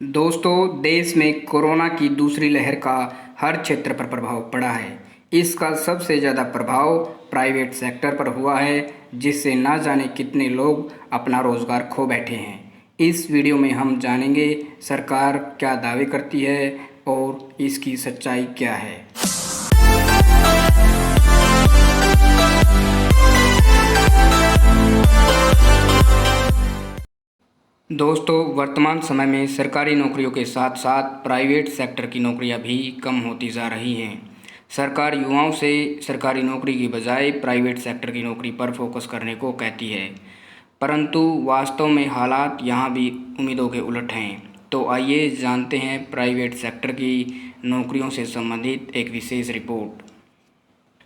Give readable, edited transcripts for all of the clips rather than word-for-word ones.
दोस्तों, देश में कोरोना की दूसरी लहर का हर क्षेत्र पर प्रभाव पड़ा है। इसका सबसे ज़्यादा प्रभाव प्राइवेट सेक्टर पर हुआ है, जिससे ना जाने कितने लोग अपना रोज़गार खो बैठे हैं। इस वीडियो में हम जानेंगे सरकार क्या दावे करती है और इसकी सच्चाई क्या है। दोस्तों, वर्तमान समय में सरकारी नौकरियों के साथ साथ प्राइवेट सेक्टर की नौकरियां भी कम होती जा रही हैं। सरकार युवाओं से सरकारी नौकरी की बजाय प्राइवेट सेक्टर की नौकरी पर फोकस करने को कहती है, परंतु वास्तव में हालात यहां भी उम्मीदों के उलट हैं। तो आइए जानते हैं प्राइवेट सेक्टर की नौकरियों से संबंधित एक विशेष रिपोर्ट।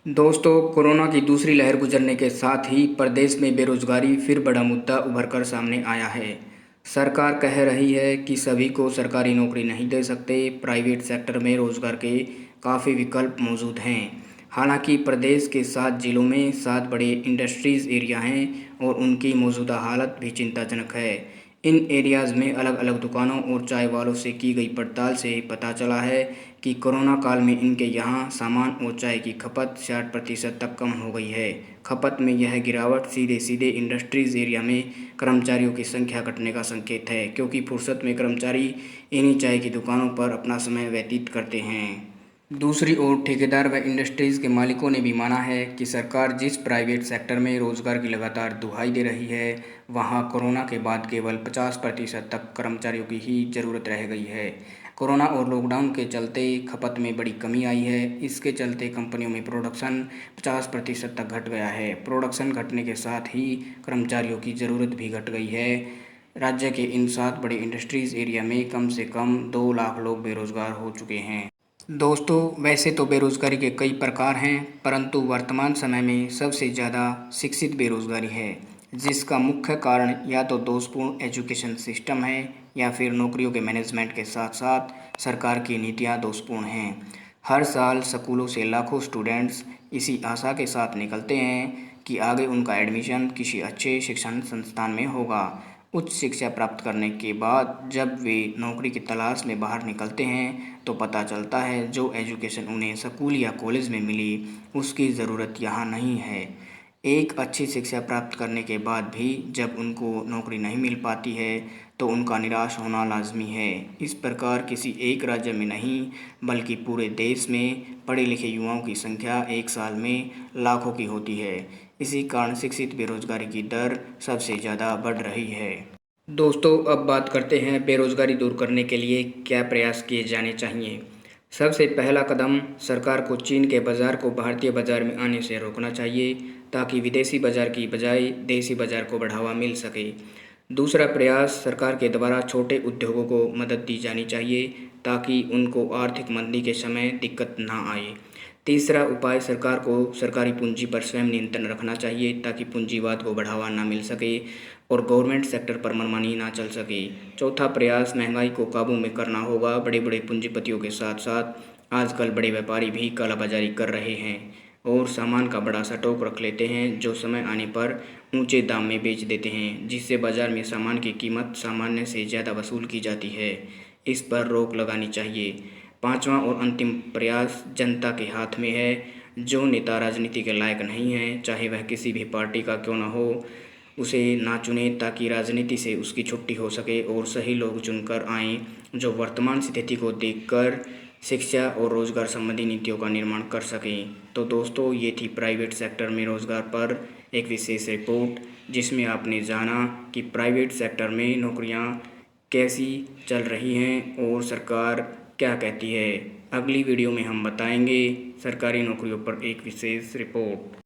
दोस्तों, कोरोना की दूसरी लहर गुजरने के साथ ही प्रदेश में बेरोजगारी फिर बड़ा मुद्दा उभर कर सामने आया है। सरकार कह रही है कि सभी को सरकारी नौकरी नहीं दे सकते, प्राइवेट सेक्टर में रोजगार के काफ़ी विकल्प मौजूद हैं। हालांकि प्रदेश के 7 जिलों में 7 बड़े इंडस्ट्रीज़ एरिया हैं और उनकी मौजूदा हालत भी चिंताजनक है। इन एरियाज़ में अलग अलग दुकानों और चाय वालों से की गई पड़ताल से पता चला है कि कोरोना काल में इनके यहाँ सामान और चाय की खपत 60% तक कम हो गई है। खपत में यह गिरावट सीधे सीधे इंडस्ट्रीज़ एरिया में कर्मचारियों की संख्या घटने का संकेत है, क्योंकि फुर्सत में कर्मचारी इन्हीं चाय की दुकानों पर अपना समय व्यतीत करते हैं। दूसरी ओर ठेकेदार व इंडस्ट्रीज़ के मालिकों ने भी माना है कि सरकार जिस प्राइवेट सेक्टर में रोजगार की लगातार दुहाई दे रही है, वहां कोरोना के बाद केवल 50% तक कर्मचारियों की ही ज़रूरत रह गई है। कोरोना और लॉकडाउन के चलते खपत में बड़ी कमी आई है। इसके चलते कंपनियों में प्रोडक्शन 50% तक घट गया है। प्रोडक्शन घटने के साथ ही कर्मचारियों की ज़रूरत भी घट गई है। राज्य के इन 7 बड़े इंडस्ट्रीज़ एरिया में कम से कम 2 लाख लोग बेरोजगार हो चुके हैं। दोस्तों, वैसे तो बेरोजगारी के कई प्रकार हैं, परंतु वर्तमान समय में सबसे ज़्यादा शिक्षित बेरोजगारी है, जिसका मुख्य कारण या तो दोषपूर्ण एजुकेशन सिस्टम है या फिर नौकरियों के मैनेजमेंट के साथ साथ सरकार की नीतियां दोषपूर्ण हैं। हर साल स्कूलों से लाखों स्टूडेंट्स इसी आशा के साथ निकलते हैं कि आगे उनका एडमिशन किसी अच्छे शिक्षण संस्थान में होगा। उच्च शिक्षा प्राप्त करने के बाद जब वे नौकरी की तलाश में बाहर निकलते हैं तो पता चलता है जो एजुकेशन उन्हें स्कूल या कॉलेज में मिली उसकी ज़रूरत यहाँ नहीं है। एक अच्छी शिक्षा प्राप्त करने के बाद भी जब उनको नौकरी नहीं मिल पाती है तो उनका निराश होना लाजमी है। इस प्रकार किसी एक राज्य में नहीं बल्कि पूरे देश में पढ़े लिखे युवाओं की संख्या एक साल में लाखों की होती है। इसी कारण शिक्षित बेरोजगारी की दर सबसे ज़्यादा बढ़ रही है। दोस्तों, अब बात करते हैं बेरोजगारी दूर करने के लिए क्या प्रयास किए जाने चाहिए। सबसे पहला कदम सरकार को चीन के बाज़ार को भारतीय बाज़ार में आने से रोकना चाहिए, ताकि विदेशी बाज़ार की बजाय देसी बाज़ार को बढ़ावा मिल सके। दूसरा प्रयास सरकार के द्वारा छोटे उद्योगों को मदद दी जानी चाहिए, ताकि उनको आर्थिक मंदी के समय दिक्कत ना आए। तीसरा उपाय सरकार को सरकारी पूंजी पर स्वयं नियंत्रण रखना चाहिए, ताकि पूंजीवाद को बढ़ावा ना मिल सके और गवर्नमेंट सेक्टर पर मनमानी ना चल सके। चौथा प्रयास महंगाई को काबू में करना होगा। बड़े बड़े पूंजीपतियों के साथ साथ आजकल बड़े व्यापारी भी कालाबाजारी कर रहे हैं और सामान का बड़ा स्टॉक रख लेते हैं, जो समय आने पर ऊंचे दाम में बेच देते हैं, जिससे बाजार में सामान की कीमत सामान्य से ज़्यादा वसूल की जाती है। इस पर रोक लगानी चाहिए। पांचवा और अंतिम प्रयास जनता के हाथ में है। जो नेता राजनीति के लायक नहीं है, चाहे वह किसी भी पार्टी का क्यों न हो, उसे ना चुने, ताकि राजनीति से उसकी छुट्टी हो सके और सही लोग चुनकर आएं, जो वर्तमान स्थिति को देखकर शिक्षा और रोजगार संबंधी नीतियों का निर्माण कर सकें। तो दोस्तों, ये थी प्राइवेट सेक्टर में रोजगार पर एक विशेष रिपोर्ट, जिसमें आपने जाना कि प्राइवेट सेक्टर में नौकरियां कैसी चल रही हैं और सरकार क्या कहती है। अगली वीडियो में हम बताएंगे सरकारी नौकरियों पर एक विशेष रिपोर्ट।